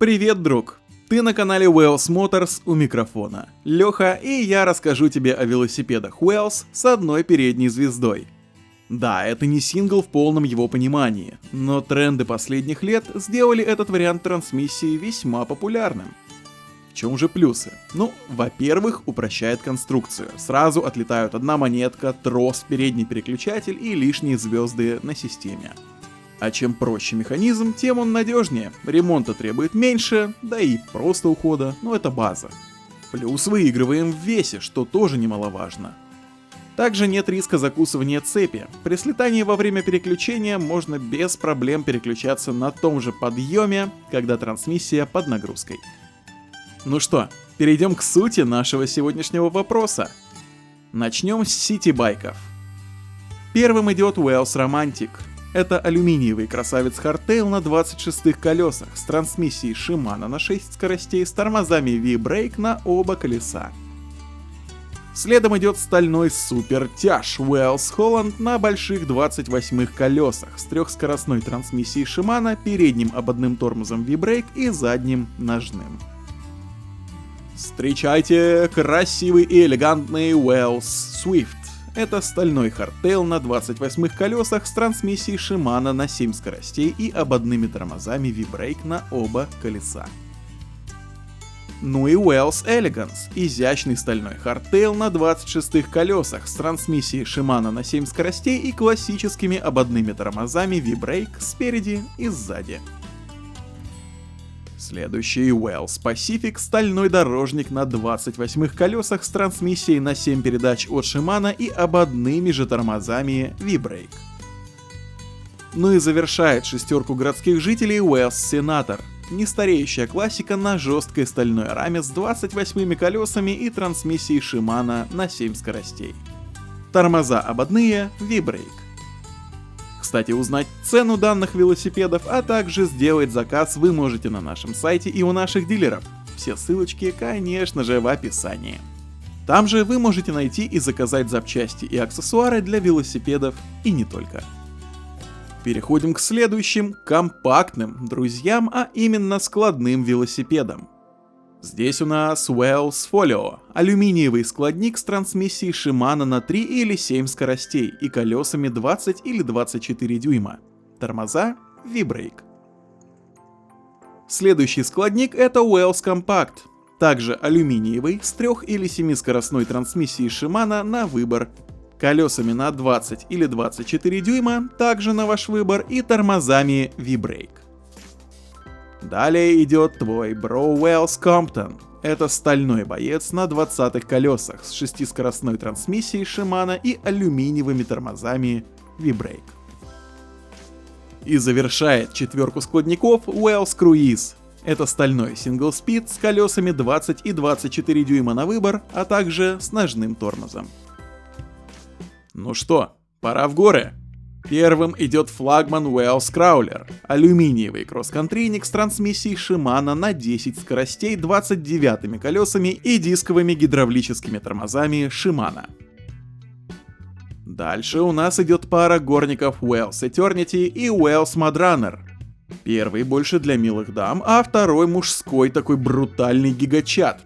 Привет, друг! Ты на канале Wheels Motors у микрофона. Леха, и я расскажу тебе о велосипедах Wheels с одной передней звездой. Да, это не сингл в полном его понимании, но тренды последних лет сделали этот вариант трансмиссии весьма популярным. В чем же плюсы? Ну, во-первых, упрощает конструкцию. Сразу отлетают одна монетка, трос, передний переключатель и лишние звезды на системе. А чем проще механизм, тем он надежнее, ремонта требует меньше, да и просто ухода, но это база. Плюс выигрываем в весе, что тоже немаловажно. Также нет риска закусывания цепи. При слетании во время переключения можно без проблем переключаться на том же подъеме, когда трансмиссия под нагрузкой. Ну что, перейдем к сути нашего сегодняшнего вопроса. Начнем с сити-байков. Первым идет Wheels Romantic. Это алюминиевый красавец Hardtail на 26 колесах с трансмиссией Shimano на 6 скоростей с тормозами V-Brake на оба колеса. Следом идет стальной супертяж Wheels Holland на больших 28 колесах с трехскоростной трансмиссией Shimano, передним ободным тормозом V-Brake и задним ножным. Встречайте красивый и элегантный Wheels Swift. Это стальной Hardtail на 28 колесах с трансмиссией Shimano на 7 скоростей и ободными тормозами V-Brake на оба колеса. Ну и Wheels Elegance, изящный стальной Hardtail на 26 колесах с трансмиссией Shimano на 7 скоростей и классическими ободными тормозами V-Brake спереди и сзади. Следующий Wheels Pacific, стальной дорожник на 28 колесах с трансмиссией на 7 передач от Shimano и ободными же тормозами V-Brake. Ну и завершает шестерку городских жителей Wheels Senator, нестареющая классика на жесткой стальной раме с 28 колесами и трансмиссией Shimano на 7 скоростей. Тормоза ободные V-Brake. Кстати, узнать цену данных велосипедов, а также сделать заказ вы можете на нашем сайте и у наших дилеров. Все ссылочки, конечно же, в описании. Там же вы можете найти и заказать запчасти и аксессуары для велосипедов и не только. Переходим к следующим компактным друзьям, а именно складным велосипедам. Здесь у нас Wheels Folio, алюминиевый складник с трансмиссией Shimano на 3 или 7 скоростей и колесами 20 или 24 дюйма. Тормоза V-Brake. Следующий складник это Wheels Compact, также алюминиевый с 3 или 7 скоростной трансмиссией Shimano на выбор, колесами на 20 или 24 дюйма, также на ваш выбор и тормозами V-Brake. Далее идет твой бро Wheels Compton. Это стальной боец на 20-х колесах с 6-скоростной трансмиссией Shimano и алюминиевыми тормозами V-Brake. И завершает четверку складников Wheels Cruise. Это стальной Single Speed с колесами 20 и 24 дюйма на выбор, а также с ножным тормозом. Ну что, пора в горы! Первым идет флагман Wheels Crawler, алюминиевый кросс-контрейник с трансмиссией Shimano на 10 скоростей 29 колесами и дисковыми гидравлическими тормозами Shimano. Дальше у нас идет пара горников Wheels Eternity и Wheels Mudrunner. Первый больше для милых дам, а второй мужской такой брутальный гигачат.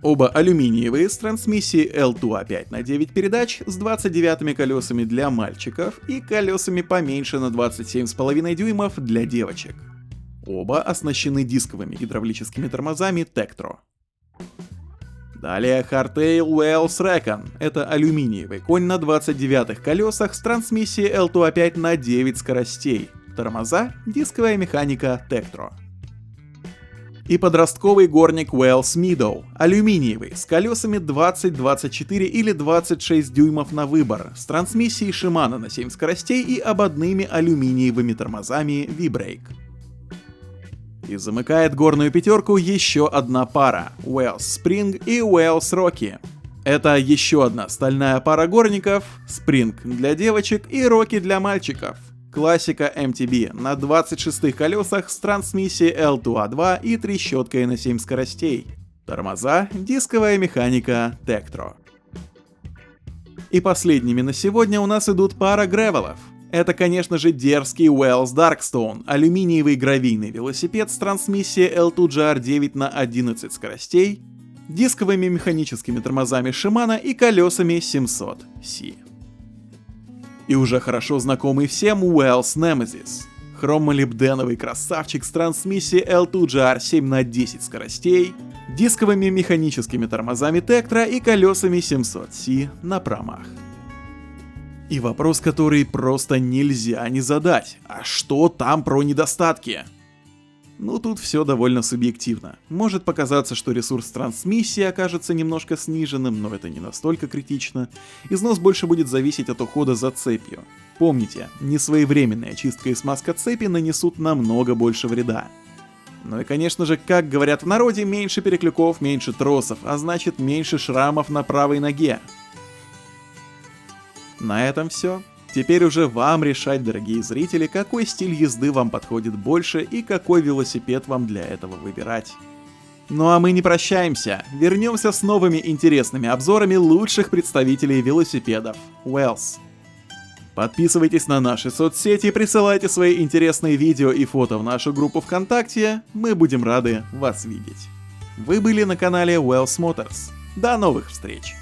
Оба алюминиевые с трансмиссией L2A5 на 9 передач с 29 колесами для мальчиков и колесами поменьше на 27,5 дюймов для девочек. Оба оснащены дисковыми гидравлическими тормозами Tektro. Далее Hardtail Wheels Recon. Это алюминиевый конь на 29 колесах с трансмиссией L2A5 на 9 скоростей. Тормоза дисковая механика Tektro. И подростковый горник Wheels Meadow, алюминиевый, с колесами 20, 24 или 26 дюймов на выбор, с трансмиссией Shimano на 7 скоростей и ободными алюминиевыми тормозами V-Brake. И замыкает горную пятерку еще одна пара – Wheels Spring и Wheels Rocky. Это еще одна стальная пара горников – Spring для девочек и Rocky для мальчиков. Классика MTB на 26 колесах с трансмиссией L2A2 и трещоткой на 7 скоростей. Тормоза дисковая механика Tektro. И последними на сегодня у нас идут пара гревелов. Это, конечно же, дерзкий Wells Darkstone, алюминиевый гравийный велосипед с трансмиссией L2GR9 на 11 скоростей, дисковыми механическими тормозами Shimano и колесами 700C. И уже хорошо знакомый всем Wells Nemesis. Хромолибденовый красавчик с трансмиссией L2GR7 на 10 скоростей, дисковыми механическими тормозами Tektro и колесами 700C на промах. И вопрос, который просто нельзя не задать. А что там про недостатки? Ну тут все довольно субъективно. Может показаться, что ресурс трансмиссии окажется немножко сниженным, но это не настолько критично. Износ больше будет зависеть от ухода за цепью. Помните, несвоевременная чистка и смазка цепи нанесут намного больше вреда. Ну и конечно же, как говорят в народе, меньше переклюков, меньше тросов, а значит меньше шрамов на правой ноге. На этом все. Теперь уже вам решать, дорогие зрители, какой стиль езды вам подходит больше и какой велосипед вам для этого выбирать. Ну а мы не прощаемся, вернемся с новыми интересными обзорами лучших представителей велосипедов Wells. Подписывайтесь на наши соцсети, присылайте свои интересные видео и фото в нашу группу ВКонтакте, мы будем рады вас видеть. Вы были на канале Wells Motors. До новых встреч!